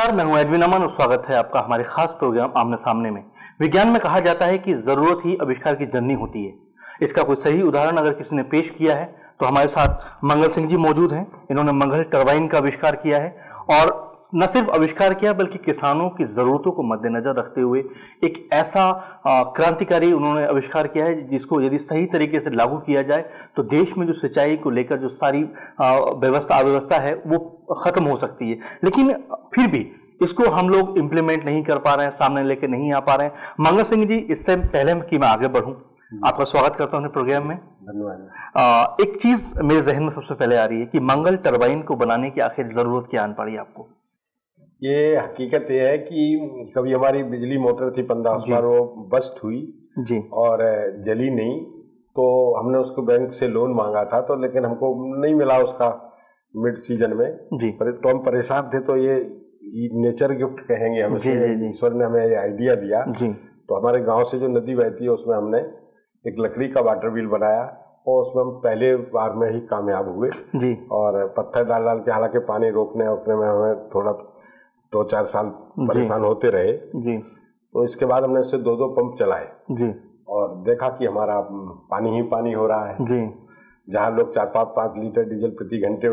नमस्कार, मैं हूं एडविन अमन और स्वागत है आपका हमारे खास प्रोग्राम आमने सामने में। विज्ञान में कहा जाता है कि जरूरत ही आविष्कार की जननी होती है। इसका कोई सही उदाहरण अगर किसी ने पेश किया है तो हमारे साथ मंगल सिंह जी मौजूद हैं। इन्होंने मंगल टरबाइन का आविष्कार किया है और न सिर्फ आविष्कार किया बल्कि किसानों की जरूरतों को मद्देनजर रखते हुए एक ऐसा क्रांतिकारी उन्होंने आविष्कार किया है जिसको यदि सही तरीके से लागू किया जाए तो देश में जो सिंचाई को लेकर जो सारी अव्यवस्था है वो खत्म हो सकती है। लेकिन फिर भी इसको हम लोग इम्प्लीमेंट नहीं कर पा रहे हैं, सामने लेके नहीं आ पा रहे हैं। मंगल सिंह जी, इससे पहले कि मैं आगे बढ़ूं, आपका स्वागत करता हूं प्रोग्राम में। धन्यवाद। एक चीज मेरे जहन में सबसे पहले आ रही है कि मंगल टरबाइन को बनाने की आखिर जरूरत क्या आन पड़ी आपको? ये हकीकत ये है कि कभी हमारी बिजली मोटर थी 15 बार, वो बस्ट हुई जी और जली नहीं, तो हमने उसको बैंक से लोन मांगा था, तो लेकिन हमको नहीं मिला उसका मिड सीजन में जी। तो हम परेशान थे। तो ये नेचर गिफ्ट कहेंगे हम, ईश्वर ने हमें ये आइडिया दिया जी। तो हमारे गांव से जो नदी बहती है उसमें हमने एक लकड़ी का वाटर व्हील बनाया और उसमें हम पहले बार में ही कामयाब हुए जी। और पत्थर डाल डाल के, हालांकि पानी रोकने में हमें थोड़ा 2-4 साल परेशान होते रहे जी। तो इसके बाद हमने इससे 2-2 पंप चलाए जी और देखा कि हमारा पानी ही पानी हो रहा है जी। जहाँ लोग 4-5 लीटर डीजल प्रति घंटे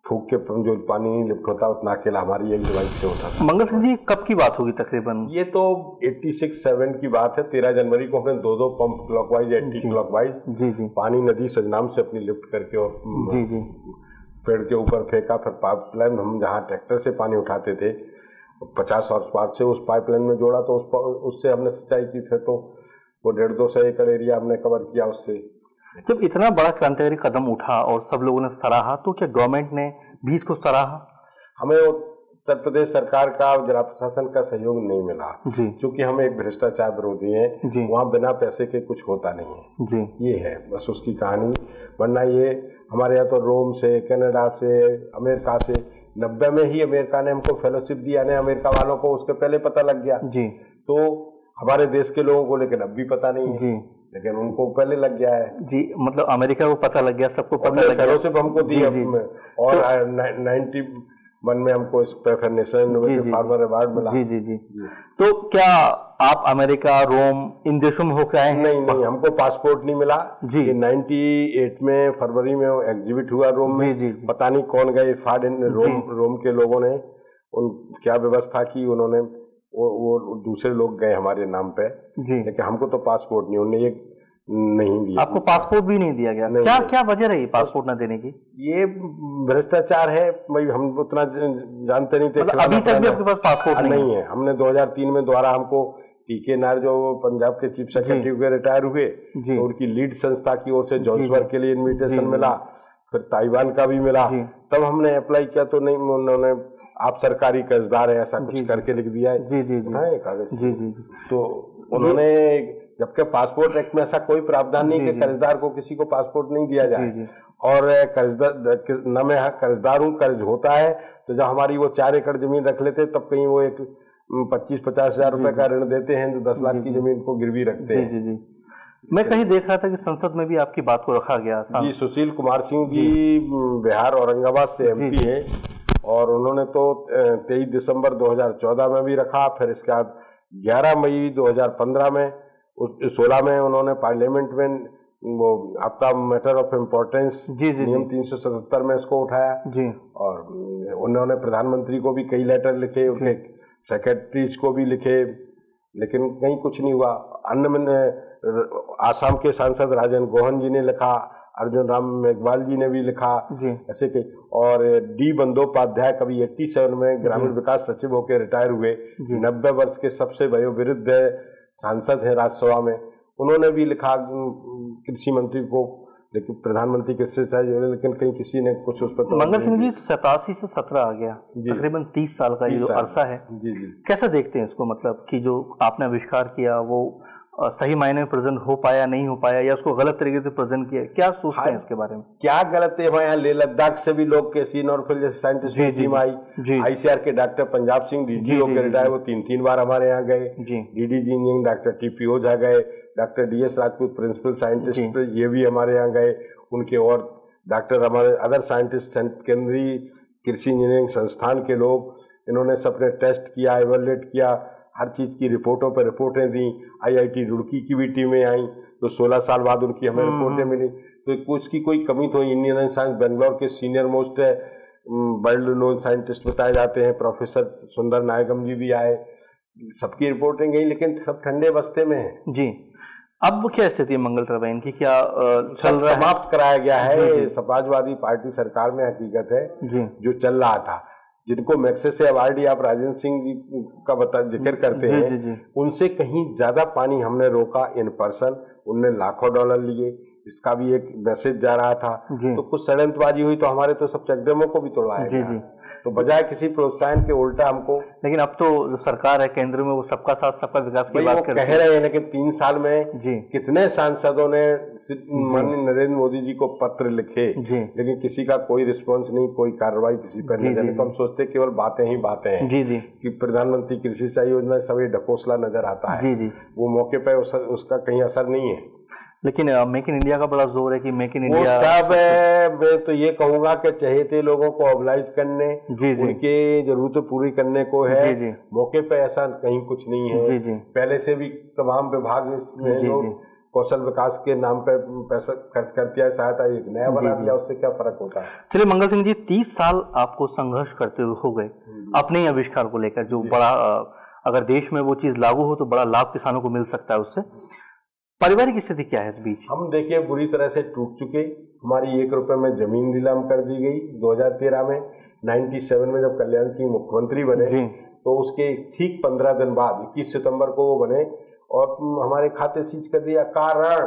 फूक के जो पानी नहीं लिफ्ट होता उतना अकेला हमारी एक डिवाइस से होता था। मंगल सिंह जी, कब की बात होगी तकरीबन? ये तो 86-7 की बात है। 13 जनवरी को हमने 2-2 पंप क्लॉकवाइज, एंटी क्लॉकवाइज जी जी पानी नदी सजनाम से अपनी लिफ्ट करके और जी जी पेड़ के ऊपर फेंका। फिर पाइपलाइन हम जहाँ ट्रैक्टर से पानी उठाते थे 50 हॉर्स पावर से उस पाइपलाइन में जोड़ा, तो उससे हमने सिंचाई की। फिर तो वो 150-200 एकड़ एरिया हमने कवर किया उससे। जब इतना बड़ा क्रांतिकारी कदम उठा और सब लोगों ने सराहा, तो क्या गवर्नमेंट ने भी इसको सराहा? हमें उत्तर प्रदेश सरकार का, जिला प्रशासन का सहयोग नहीं मिला जी। क्योंकि हम एक भ्रष्टाचार विरोधी हैं जी। वहाँ बिना पैसे के कुछ होता नहीं है जी। ये है बस उसकी कहानी। वरना ये हमारे यहाँ तो रोम से, कनाडा से, अमेरिका से 90 में ही अमेरिका ने हमको फेलोशिप दिया। ने अमेरिका वालों को उसके पहले पता लग गया जी। तो हमारे देश के लोगों को लेकिन अब भी पता नहीं है जी। लेकिन उनको पहले लग गया है जी। मतलब अमेरिका को पता लग गया, सबको पता लग गया, फेलोशिप हमको दी। जी, जी। और 91 में हमको इस नेशनल फार्मर अवार्ड मिला। जी जी जी। तो क्या आप अमेरिका, रोम इन देशों में होकर आए हैं? नहीं, हमको पासपोर्ट नहीं मिला जी। 98 में फरवरी में एग्जीबिट हुआ रोम में। जी। पता नहीं कौन गए रोम के लोगों ने उन क्या व्यवस्था की, उन्होंने वो दूसरे लोग गए हमारे नाम पे जी। लेकिन हमको तो पासपोर्ट नहीं, उन्होंने एक नहीं दिया। आपको पासपोर्ट भी नहीं दिया गया? क्या क्या वजह रही पासपोर्ट न देने की? ये भ्रष्टाचार है भाई, हम उतना जानते नहीं थे। मतलब अभी तक भी आपके पास पासपोर्ट नहीं है? हमने 2003 में द्वारा हमको टीके नायर जो पंजाब के चीफ सेक्रेटरी हुए, रिटायर हुए, तो उनकी लीड संस्था की ओर से जोहान्सबर्ग के लिए इन्विटेशन मिला, फिर ताइवान का भी मिला। तब हमने अप्लाई किया तो नहीं, उन्होंने आप सरकारी कर्जदार है ऐसा कुछ करके लिख दिया है। जी जी जी। हाँ, कागज। जी जी जी। तो उन्होंने, जबकि पासपोर्ट एक्ट में ऐसा कोई प्रावधान नहीं कि कर्जदार को किसी को पासपोर्ट नहीं दिया जाए। जी। और कर्जदार न मैं कर्जदार हूँ, कर्ज होता है तो जब हमारी वो 4 एकड़ जमीन रख लेते तब कहीं वो एक 25-50 हजार रुपए का ऋण देते हैं जो 10 लाख की जमीन को गिरवी रखते हैं। जी जी। मैं कहीं देख रहा था कि संसद में भी आपकी बात को रखा गया। जी, सुशील कुमार सिंह जी बिहार औरंगाबाद से MP है और उन्होंने तो 23 दिसंबर 2014 में भी रखा। फिर इसके बाद 11 मई 2015 में, 16 में उन्होंने पार्लियामेंट में वो आपका मैटर ऑफ इम्पोर्टेंस नियम 377 में इसको उठाया जी। और उन्होंने प्रधानमंत्री को भी कई लेटर लिखे, उनके सेक्रेटरीज को भी लिखे, लेकिन कहीं कुछ नहीं हुआ। अन्य में आसाम के सांसद राजन गोहन जी ने लिखा, अर्जुन राम मेघवाल जी ने भी लिखा ऐसे के। और D बंदोपाध्याय कभी 87 में ग्रामीण विकास सचिव होकर रिटायर हुए, 90 वर्ष के सबसे वयोवृद्ध सांसद हैं राज्यसभा में, उन्होंने भी लिखा कृषि मंत्री को, लेकिन प्रधानमंत्री किससे चाहिए, लेकिन कहीं किसी ने कुछ उस पर। मंगल सिंह जी, 87 से 17 आ गया, तकरीबन 30 साल का ये जो अरसा है, जी। कैसा देखते हैं इसको? मतलब कि जो आपने आविष्कार किया वो सही मायने में प्रेजेंट हो पाया, नहीं हो पाया, या उसको गलत तरीके से प्रेजेंट किया, क्या सोचते हैं इसके बारे में? क्या गलत है? यहाँ लेह लद्दाख से भी लोग के सीन और फिर जैसे साइंटिस्ट की टीम आई, ICR के डॉक्टर पंजाब सिंह DG होकर रिटायर, वो 3 बार हमारे यहाँ गए। DDG engineering doctor TP Ojha गए, doctor DS Rajput principal scientist ये भी हमारे यहाँ गए उनके, और डॉक्टर हमारे अदर साइंटिस्ट केंद्रीय कृषि इंजीनियरिंग संस्थान के लोग, इन्होंने सबने टेस्ट किया, एवेल्युएट किया, हर चीज़ की रिपोर्टों पर रिपोर्टें दी। IIT रुड़की की भी टीमें आई, तो 16 साल बाद उनकी हमें रिपोर्टें मिली। तो उसकी कोई कमी तो इंजीनियरिंग साइंस बेंगलोर के सीनियर मोस्ट है, वर्ल्ड नोन साइंटिस्ट बताए जाते हैं, प्रोफेसर सुंदर नायगम जी भी आए, सबकी रिपोर्टें गई, लेकिन सब ठंडे बस्ते में है जी। अब क्या स्थिति है मंगल टरबाइन की, क्या चल रहा है? समाप्त कराया गया है। समाजवादी पार्टी सरकार में हकीकत है जी, जो चल रहा था, जिनको मैक्सेस अवार्डी आप राजेंद्र सिंह जी का जिक्र करते हैं, जी, जी। उनसे कहीं ज्यादा पानी हमने रोका इन पर्सन। उनने लाखों डॉलर लिए, इसका भी एक मैसेज जा रहा था। तो कुछ षड्यंत्रबाजी हुई, तो हमारे तो सब चकदमों को भी तोड़ाया गया। तो बजाय किसी प्रोत्साहन के उल्टा हमको, लेकिन अब तो जो सरकार है केंद्र में, वो सबका साथ सबका विकास की बात कह रहे हैं, लेकिन 3 साल में कितने सांसदों ने माननीय नरेंद्र मोदी जी को पत्र लिखे, लेकिन किसी का कोई रिस्पॉन्स नहीं, कोई कार्रवाई किसी पर नहीं। तो हम सोचते केवल बातें ही बातें हैं कि प्रधानमंत्री कृषि सिंचाई योजना सब ये ढकोसला नजर आता है। वो मौके पर उसका कहीं असर नहीं है। लेकिन मेक इन इंडिया का बड़ा जोर है कि मेक इन इंडिया सब मैं तो ये कहूंगा कि चहेते लोगों को ऑब्लाइज करने, उनके जरूरतें पूरी करने को है। मौके पे ऐसा कहीं कुछ नहीं है। पहले से भी तमाम विभाग में कौशल विकास के नाम पे पैसा खर्च करती है, सहायता एक नया बना दिया, उससे क्या फर्क होता है। चलिए मंगल सिंह जी, 30 साल आपको संघर्ष करते हुए हो गए अपने आविष्कार को लेकर, जो बड़ा अगर देश में वो चीज लागू हो तो बड़ा लाभ किसानों को मिल सकता है उससे। पारिवारिक स्थिति क्या है इस बीच? हम देखिए पूरी तरह से टूट चुके। हमारी 1 रुपए में जमीन नीलाम कर दी गई 2013 में। 97 में जब कल्याण सिंह मुख्यमंत्री बने, तो उसके ठीक 15 दिन बाद 21 सितंबर को वो बने और हमारे खाते सीज कर दिया। कारण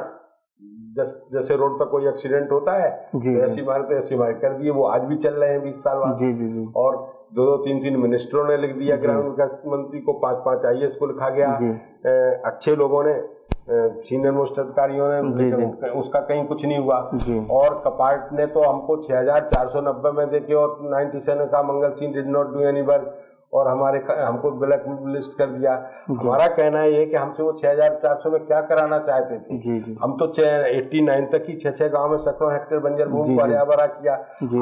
जैसे रोड पर कोई एक्सीडेंट होता है तो ऐसी मार कर दिए। वो आज भी चल रहे हैं 20 साल बाद। और 2-3 मिनिस्टरों ने लिख दिया, ग्रामीण विकास मंत्री को 5-5 IAS को लिखा गया, अच्छे लोगों ने, सीनियर मोस्ट अधिकारियों ने, उसका कहीं कुछ नहीं हुआ। और कपाट ने तो हमको 6490 में देखे और 97 का Mangal Singh did not do any work, और हमको ब्लैक लिस्ट कर दिया। हमारा कहना ये है कि हमसे वो 6400 में क्या कराना चाहते थे। हम तो 89 तक ही 6 गांव में सैकड़ों हेक्टेयर बंजर भूमि को हरा किया।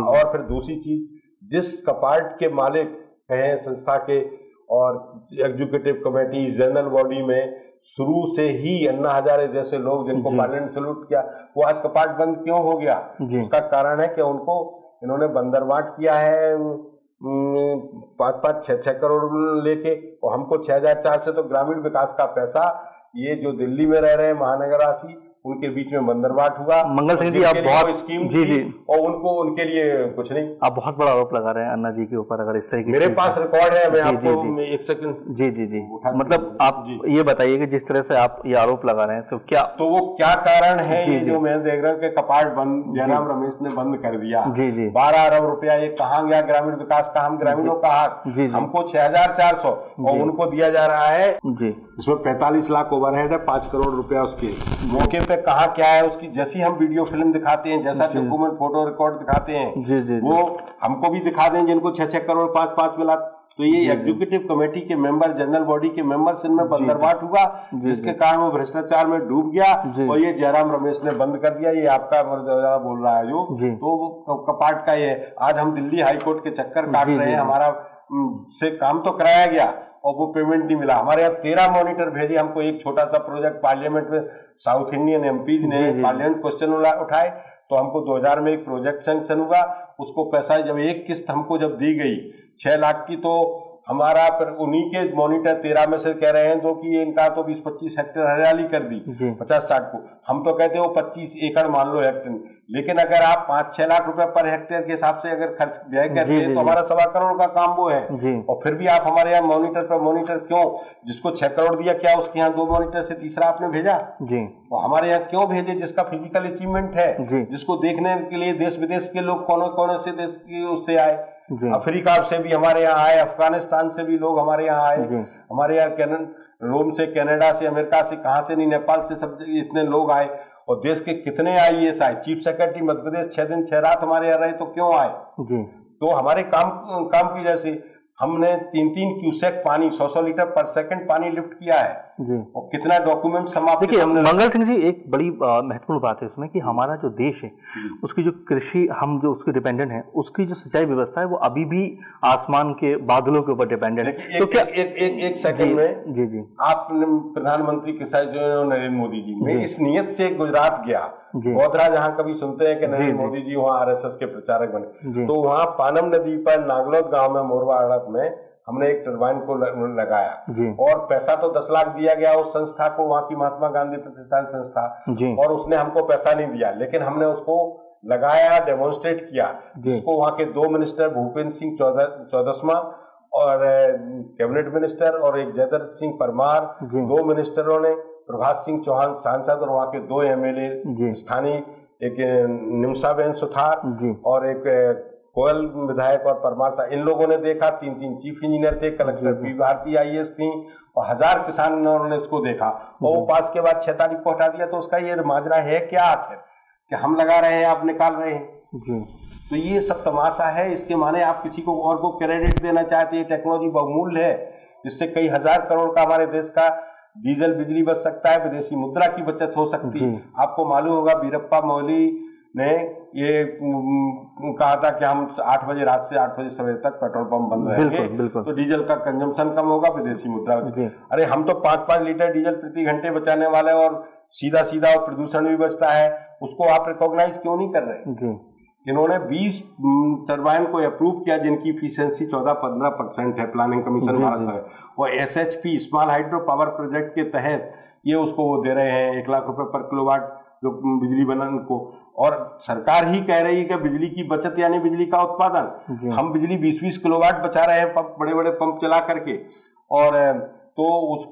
और फिर दूसरी चीज, जिस कपाट के मालिक हैं संस्था के और एग्जीक्यूटिव कमेटी जनरल बॉडी में शुरू से ही अन्ना हजारे जैसे लोग जिनको पार्लियामेंट सैल्यूट किया, वो आज कपाट बंद क्यों हो गया? उसका कारण है कि उनको इन्होंने बंदरवाट किया है 5-6 करोड़ लेके, और हमको 6400 तो ग्रामीण विकास का पैसा, ये जो दिल्ली में रह रहे हैं महानगरवासी, उनके बीच में बंदरवाट हुआ। मंगल सिंह जी, आप बहुत स्कीम और उनको उनके लिए कुछ नहीं। आप बहुत बड़ा आरोप लगा रहे हैं अन्ना जी के ऊपर। अगर इस तरह की मेरे पास रिकॉर्ड है, मैं आपको 1 सेकंड। जी मतलब आप ये बताइए कि जिस तरह से आप ये आरोप लगा रहे हैं, तो क्या, तो वो क्या कारण है ये जो मैं देख रहा हूँ कि कपाट बंद जयराम रमेश ने बंद कर दिया। 12 अरब रुपया ये कहाँ गया ग्रामीण विकास का? हम ग्रामीणों का हक, हमको 6400 और उनको दिया जा रहा है। इसमें 45 लाख ओवरहेड है, 5 करोड़ रुपया उसके मौके पे कहा क्या है उसकी। जैसी हम वीडियो फिल्म दिखाते हैं, जैसा डॉक्यूमेंट फोटो रिकॉर्ड दिखाते हैं, वो हमको भी दिखा दें जिनको 6-6 करोड़ 5-5 मिला। तो ये एग्जीक्यूटिव कमेटी के मेंबर, जनरल बॉडी के मेंबर्स, इनमें बंदरवाट हुआ, जिसके कारण वो भ्रष्टाचार में डूब गया और ये जयराम रमेश ने बंद कर दिया। ये आपका बोल रहा है जो, तो कपाट का ये आज हम दिल्ली हाईकोर्ट के चक्कर काट रहे हैं। हमारा से काम तो कराया गया और वो पेमेंट नहीं मिला। हमारे यहाँ 13 मॉनिटर भेजे। हमको एक छोटा सा प्रोजेक्ट पार्लियामेंट में साउथ इंडियन एमपीज ने पार्लियामेंट क्वेश्चन उठाए, तो हमको 2000 में एक प्रोजेक्ट सैंक्शन हुआ। उसको पैसा जब एक किस्त हमको जब दी गई 6 लाख की, तो हमारा फिर उन्हीं के मॉनिटर 13 में से कह रहे हैं तो कि इनका तो 20-25 हेक्टेयर हरियाली कर दी 50-60 को। हम तो कहते हो 25 एकड़ मान लो हेक्टेयर, लेकिन अगर आप 5-6 लाख रुपए पर हेक्टेयर के हिसाब से अगर खर्च व्यय करते हैं तो हमारा 1.25 करोड़ का काम वो है। और फिर भी आप हमारे यहाँ मॉनिटर पर मॉनिटर क्यों? जिसको 6 करोड़ दिया, क्या उसके यहाँ 2 मॉनिटर से तीसरा आपने भेजा? तो हमारे यहाँ क्यों भेजे? जिसका फिजिकल अचीवमेंट है, जिसको देखने के लिए देश विदेश के लोग कौन से देश की उससे आए, अफ्रीका से भी हमारे यहाँ आए, अफगानिस्तान से भी लोग हमारे यहाँ आए, हमारे यहाँ रोम से, कनाडा से, अमेरिका से, कहाँ से नहीं, नेपाल से, सब इतने लोग आए। और देश के कितने IAS आए, चीफ सेक्रेटरी मध्य प्रदेश 6 दिन 6 रात हमारे यहाँ रहे, तो क्यों आए? तो हमारे काम की जैसे हमने 3-3 क्यूसेक पानी 100-100 लीटर पर सेकंड पानी लिफ्ट किया है। जी। और कितना डॉक्यूमेंट समाप्त। देखिए मंगल सिंह जी, एक बड़ी महत्वपूर्ण बात है उसमें कि हमारा जो देश है उसकी जो कृषि, हम जो उसके डिपेंडेंट हैं, उसकी जो सिंचाई व्यवस्था है वो अभी भी आसमान के बादलों के ऊपर डिपेंडेंट है। तो क्या एक सेकंड में जी जी आप प्रधानमंत्री कृषि जो नरेंद्र मोदी जी में इस नियत से गुजरात गया, गोधरा जहाँ कभी सुनते हैं कि नरेंद्र मोदी जी वहाँ आरएसएस के प्रचारक बने, तो वहाँ पानम नदी पर नागलोद गांव में मोरवा अड़प में हमने एक टरबाइन को लगाया और पैसा तो 10 लाख दिया गया उस संस्था को, वहाँ की महात्मा गांधी प्रतिष्ठान संस्था, और उसने हमको पैसा नहीं दिया, लेकिन हमने उसको लगाया, डेमोन्स्ट्रेट किया, जिसको वहाँ के 2 मिनिस्टर भूपेंद्र सिंह चौदसमा और कैबिनेट मिनिस्टर और एक जयदर्थ सिंह परमार, 2 मिनिस्टरों ने, प्रभात सिंह चौहान सांसद और वहाँ के 2 एमएलए स्थानीय, एक निमसाबेन सुथार और एक कोयल विधायक और परमार साहब, इन लोगों ने देखा। 3 चीफ इंजीनियर थे, कलेक्टर पी भारती आईएएस थी और 1000 किसानों ने उसको देखा और वो पास के बाद 6 तारीख को हटा दिया। तो उसका ये माजरा है क्या आखिर, कि हम लगा रहे हैं आप निकाल रहे हैं? तो ये सब तमाशा है। इसके माने आप किसी को और को क्रेडिट देना चाहते हैं। टेक्नोलॉजी बहुमूल्य है, जिससे कई हजार करोड़ का हमारे देश का डीजल बिजली बच सकता है, विदेशी मुद्रा की बचत हो सकती है। आपको मालूम होगा वीरप्पा मोइली ने ये कहा था कि हम 8 बजे रात से 8 बजे सवेरे तक पेट्रोल पंप बंद रहेंगे, तो डीजल का कंजम्पशन कम होगा, विदेशी मुद्रा। अरे हम तो 5-5 लीटर डीजल प्रति घंटे बचाने वाले और सीधा सीधा और प्रदूषण भी बचता है, उसको आप रिकॉग्नाइज क्यों नहीं कर रहे? इन्होंने 20 टरबाइन को अप्रूव किया जिनकी इफिशियंसी 14-15% है, प्लानिंग कमीशन भारत सरकार, और SHP small hydro power project के तहत ये उसको वो दे रहे हैं 1 लाख रुपए पर किलोवाट जो बिजली बनाने को। और सरकार ही कह रही है कि बिजली की बचत यानी बिजली का उत्पादन। हम बिजली 20-20 किलोवाट बचा रहे हैं पंप, बड़े बड़े पंप चला करके, और तो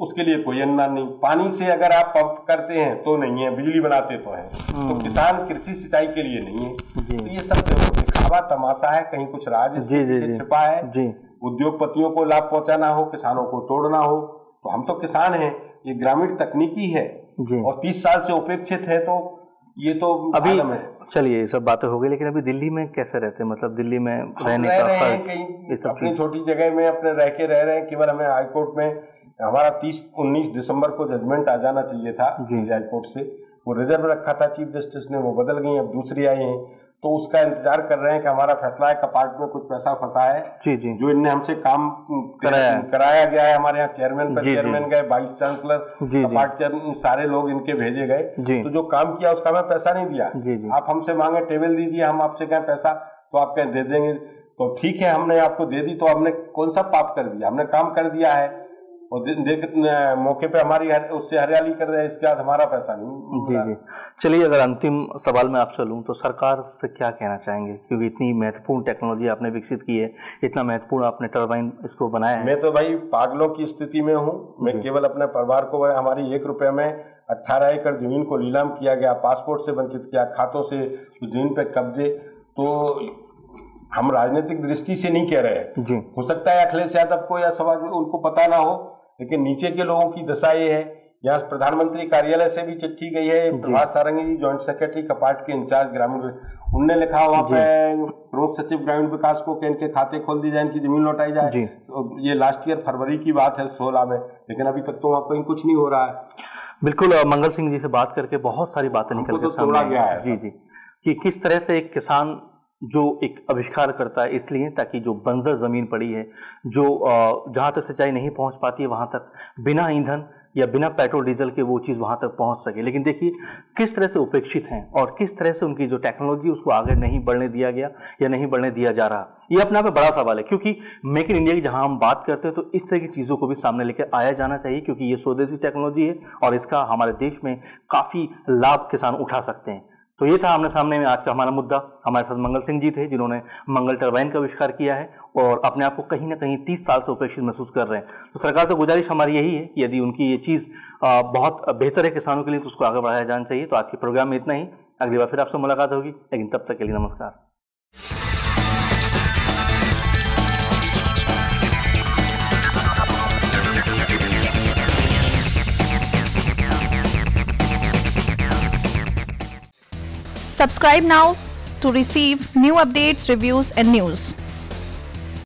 उसके लिए कोई अनुदान नहीं। पानी से अगर आप पंप करते हैं तो नहीं है, बिजली बनाते तो हैं, तो किसान कृषि सिंचाई के लिए नहीं है। तो ये सब दिखावा तमाशा है, कहीं कुछ राज छिपा है, उद्योगपतियों को लाभ पहुंचाना हो, किसानों को तोड़ना हो। तो हम तो किसान हैं, ये ग्रामीण तकनीकी है और 30 साल से उपेक्षित है, तो ये तो अभी चलिए ये सब बातें हो गई, लेकिन अभी दिल्ली में कैसे रहते हैं? मतलब दिल्ली में रहने का कहीं अपनी छोटी जगह में अपने रह रहे हैं। केवल हमें हाईकोर्ट में हमारा 19 दिसंबर को जजमेंट आ जाना चाहिए था हाईकोर्ट से, वो रिजर्व रखा था चीफ जस्टिस ने, वो बदल गई, अब दूसरी आई है, तो उसका इंतजार कर रहे हैं कि हमारा फैसला है। कपाट में कुछ पैसा फंसा है जो इनने हमसे काम कराया गया है। हमारे यहाँ चेयरमैन गए, वाइस चांसलर, कपाट चेयरमैन, सारे लोग इनके भेजे गए, तो जो काम किया उसका हमें पैसा नहीं दिया। आप हमसे मांगे टेबल दीजिए, हम आपसे कहें पैसा, तो आप कहें दे देंगे, तो ठीक है हमने आपको दे दी, तो हमने कौन सा पाप कर दिया? हमने काम कर दिया है और देख मौके पे हमारी उससे हरियाली कर रहे हैं, इसके बाद हमारा पैसा नहीं। जी। चलिए अगर अंतिम सवाल में आपसे लूं तो सरकार से क्या कहना चाहेंगे, क्योंकि इतनी महत्वपूर्ण टेक्नोलॉजी आपने विकसित की है, इतना महत्वपूर्ण आपने टरबाइन इसको बनाया है। मैं तो भाई पागलों की स्थिति में हूँ। मैं केवल अपने परिवार को, हमारी 1 रुपये में 18 एकड़ जमीन को नीलाम किया गया, पासपोर्ट से वंचित किया, खातों से जमीन पे कब्जे। तो हम राजनीतिक दृष्टि से नहीं कह रहे, हो सकता है अखिलेश यादव को या समाज में उनको पता ना हो, लेकिन नीचे के लोगों की दशा ये है। यहाँ प्रधानमंत्री कार्यालय से भी चिट्ठी गई है, प्रभात सारंगी जी जॉइंट सेक्रेटरी कपाट के इंचार्ज ग्रामीण, उनने लिखा वहाँ पे प्रमुख सचिव ग्रामीण विकास को कि इनके खाते खोल दी जाए, इनकी जमीन लौटाई जाए। तो ये लास्ट ईयर फरवरी की बात है 16 में, लेकिन अभी तक तो वहाँ कहीं कुछ नहीं हो रहा है। बिल्कुल, मंगल सिंह जी से बात करके बहुत सारी बातें निकल के सामने गया है जी कि किस तरह से एक किसान जो एक आविष्कार करता है इसलिए ताकि जो बंजर ज़मीन पड़ी है, जो जहाँ तक सिंचाई नहीं पहुँच पाती है, वहाँ तक बिना ईंधन या बिना पेट्रोल डीजल के वो चीज़ वहाँ तक पहुँच सके। लेकिन देखिए किस तरह से उपेक्षित हैं और किस तरह से उनकी जो टेक्नोलॉजी उसको आगे नहीं बढ़ने दिया गया या नहीं बढ़ने दिया जा रहा। ये अपने आप में बड़ा सवाल है, क्योंकि मेक इन इंडिया की जहाँ हम बात करते हैं तो इस तरह की चीज़ों को भी सामने लेकर आया जाना चाहिए, क्योंकि ये स्वदेशी टेक्नोलॉजी है और इसका हमारे देश में काफ़ी लाभ किसान उठा सकते हैं। तो ये था आमने सामने में आज का हमारा मुद्दा। हमारे साथ मंगल सिंह जी थे जिन्होंने मंगल टरबाइन का आविष्कार किया है और अपने आप को कहीं ना कहीं 30 साल से उपेक्षित महसूस कर रहे हैं। तो सरकार से गुजारिश हमारी यही है कि यदि उनकी ये चीज़ बहुत बेहतर है किसानों के लिए तो उसको आगे बढ़ाया जाना चाहिए। तो आज के प्रोग्राम में इतना ही, अगली बार फिर आपसे मुलाकात होगी, लेकिन तब तक के लिए नमस्कार। Subscribe now to receive new updates, reviews and news.